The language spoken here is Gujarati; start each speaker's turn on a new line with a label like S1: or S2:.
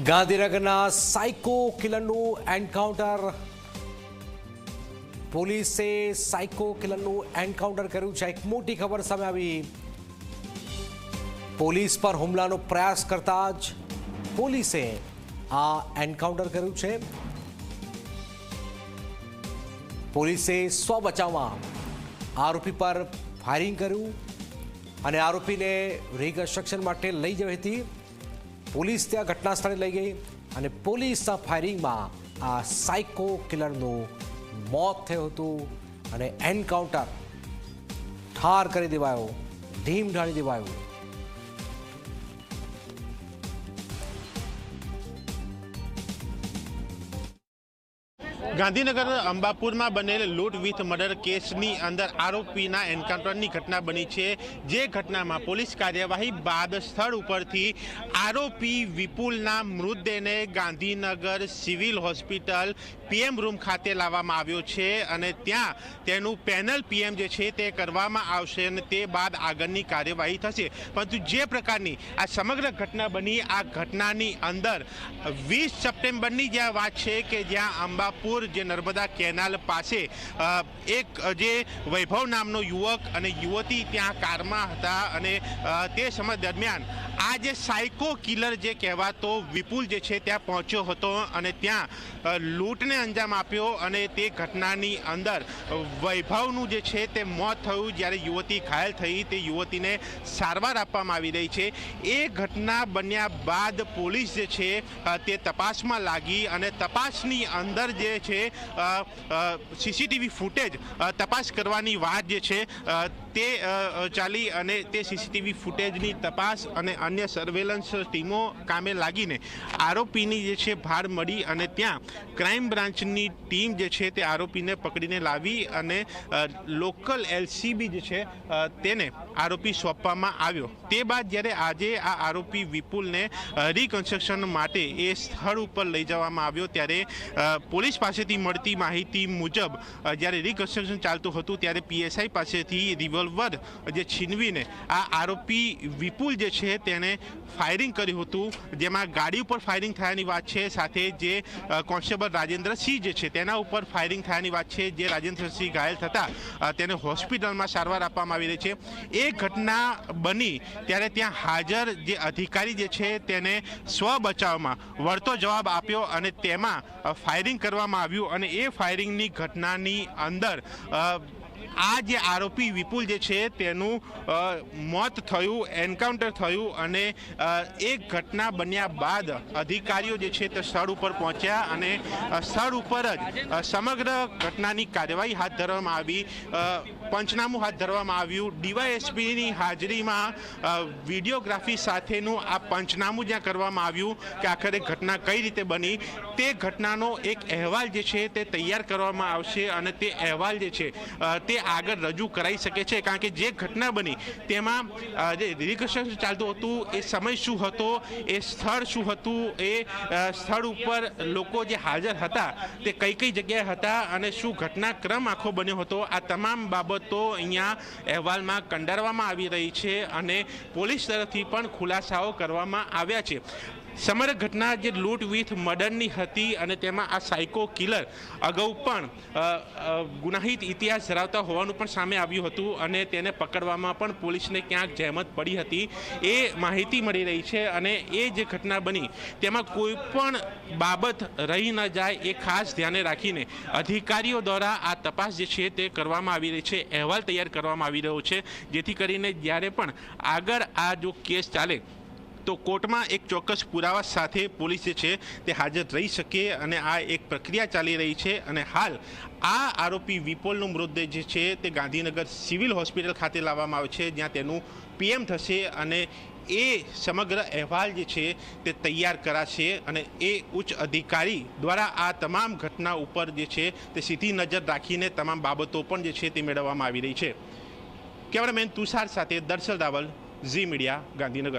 S1: ગાંધીનગરના સાયકો કિલરનું એન્કાઉન્ટર પોલીસે સાયકો કિલરનું એન્કાઉન્ટર કર્યું છે। એક મોટી ખબર સામે આવી। પોલીસ પર હુમલાનો પ્રયાસ કરતા જ પોલીસે આ એન્કાઉન્ટર કર્યું છે। પોલીસે સ્વ બચાવમાં આરોપી પર ફાયરિંગ કર્યું અને આરોપીને રિકન્સ્ટ્રક્શન માટે લઈ જવી હતી। પોલીસ ત્યાં ઘટના સ્થળે લઈ ગઈ અને પોલીસના ફાયરિંગમાં આ સાયકો કિલરનું મોત થયું હતું અને એન્કાઉન્ટર ઠાર કરી દેવાયો, ઢીમ ઢાળી દેવાયો।
S2: ગાંધીનગર અંબાપુરમાં બનેલ લૂંટ વિથ મર્ડર કેસની અંદર આરોપીના એન્કાઉન્ટરની ઘટના બની છે। જે ઘટનામાં પોલીસ કાર્યવાહી બાદ સ્થળ ઉપરથી આરોપી વિપુલના મૃતદેહને Gandhinagar civil hospital PM room ખાતે લાવવામાં આવ્યો છે અને ત્યાં તેનું પેનલ પીએમ જે છે તે કરવામાં આવશે અને તે બાદ આગળની કાર્યવાહી થશે। પરંતુ જે પ્રકારની આ સમગ્ર ઘટના બની, આ ઘટનાની અંદર 20 સપ્ટેમ્બરની જ્યાં વાત છે કે જ્યાં અંબાપુર જે નર્મદા કેનાલ પાસે એક જે વૈભવ નામનો યુવક અને યુવતી ત્યાં કારમાં હતા અને તે સમય દરમિયાન આ જે સાયકો કિલર જે કહેવાતો વિપુલ જે છે ત્યાં પહોંચ્યો હતો અને ત્યાં લૂંટને અંજામ આપ્યો અને તે ઘટનાની અંદર વૈભવનું જે છે તે મોત થયું। જ્યારે યુવતી ઘાયલ થઈ, તે યુવતીને સારવાર આપવામાં આવી રહી છે। એ ઘટના બન્યા બાદ પોલીસ જે છે તે તપાસમાં લાગી અને તપાસની અંદર જે છે સીસીટીવી ફૂટેજ તપાસ કરવાની વાત જે છે તે ચાલી અને તે સીસીટીવી ફૂટેજની તપાસ અને અન્ય સર્વેલન્સ ટીમો કામે લાગીને આરોપીની જે છે ભાર મળી અને ત્યાં ક્રાઇમ બ્રાન્ચની ટીમ જે છે તે આરોપીને પકડીને લાવી અને લોકલ એલસીબી જે છે તેને આરોપી સોંપવામાં આવ્યો। તે બાદ જ્યારે આજે આ આરોપી વિપુલને રિકન્સ્ટ્રક્શન માટે એ સ્થળ ઉપર લઈ જવામાં આવ્યો ત્યારે પોલીસ પાસેથી મળતી માહિતી મુજબ જ્યારે રિકન્સ્ટ્રક્શન ચાલતું હતું ત્યારે પીએસઆઈ પાસેથી રિવોલ્વર જે છીનવીને આ આરોપી વિપુલ જે છે તેને ફાયરિંગ કર્યું હતું, જેમાં ગાડી ઉપર ફાયરિંગ થયાની વાત છે, સાથે જે કોન્સ્ટેબલ રાજેન્દ્રસિંહ જે છે તેના ઉપર ફાયરિંગ થયાની વાત છે। જે રાજેન્દ્રસિંહ ઘાયલ થતા તેને હોસ્પિટલમાં સારવાર આપવામાં આવી રહી છે। એ ઘટના બની ત્યારે ત્યાં હાજર જે અધિકારી જે છે તેને સ્વ બચાવમાં વળતો જવાબ આપ્યો અને તેમાં ફાયરિંગ કરવામાં આવ્યું અને એ ફાયરિંગની ઘટનાની અંદર આ જે આરોપી વિપુલ જે છે તેનું મોત થયું, એન્કાઉન્ટર થયું અને એક ઘટના બન્યા બાદ અધિકારીઓ જે છે તે સ્થળ ઉપર પહોંચ્યા અને સ્થળ ઉપર જ સમગ્ર ઘટનાની કાર્યવાહી હાથ ધરવામાં આવી। પંચનામું હાથ ધરવામાં આવ્યું। ડીવાયએસપીની હાજરીમાં વિડીયોગ્રાફી સાથેનું આ પંચનામું જ્યાં કરવામાં આવ્યું કે આખરે ઘટના કઈ રીતે બની, તે ઘટનાનો એક અહેવાલ જે છે તે તૈયાર કરવામાં આવશે અને તે અહેવાલ જે છે તે આગળ રજૂ કરાઈ શકે છે। કારણ કે જે ઘટના બની તેમાં જે રિકન્સ્ટ્રક્શન ચાલતું હતું એ સમય શું હતો, એ સ્થળ શું હતું, એ સ્થળ ઉપર લોકો જે હાજર હતા તે કઈ કઈ જગ્યાએ હતા અને શું ઘટનાક્રમ આખો બન્યો હતો, આ તમામ બાબતો અહીંયા અહેવાલમાં કંડારવામાં આવી રહી છે અને પોલીસ તરફથી પણ ખુલાસાઓ કરવામાં આવ્યા છે। સમગ્ર ઘટના જે લૂંટ વિથ મર્ડરની હતી અને તેમાં આ સાયકો કિલર અગાઉ પણ ગુનાહિત ઇતિહાસ ધરાવતા હોવાનું પણ સામે આવ્યું હતું અને તેને પકડવામાં પણ પોલીસને ક્યાંક જહેમત પડી હતી, એ માહિતી મળી રહી છે અને એ જે ઘટના બની તેમાં કોઈ પણ બાબત રહી ન જાય એ ખાસ ધ્યાને રાખીને અધિકારીઓ દ્વારા આ તપાસ જે છે તે કરવામાં આવી રહી છે, અહેવાલ તૈયાર કરવામાં આવી રહ્યો છે, જેથી કરીને જ્યારે પણ આગળ આ જો કેસ ચાલે તો કોર્ટમાં એક ચોક્કસ પુરાવા સાથે પોલીસ જે છે તે હાજર રહી શકે અને આ એક પ્રક્રિયા ચાલી રહી છે। અને હાલ આ આરોપી વિપુલનો મૃતદેહ જે છે તે ગાંધીનગર સિવિલ હોસ્પિટલ ખાતે લાવવામાં આવે છે, જ્યાં તેનું પીએમ થશે અને એ સમગ્ર અહેવાલ જે છે તે તૈયાર કરાશે અને એ ઉચ્ચ અધિકારી દ્વારા આ તમામ ઘટના ઉપર જે છે તે સીધી નજર રાખીને તમામ બાબતો પણ જે છે તે મેળવવામાં આવી રહી છે। કેમેરામેન તુષાર સાથે દર્શલ રાવલ, ઝી મીડિયા, ગાંધીનગર।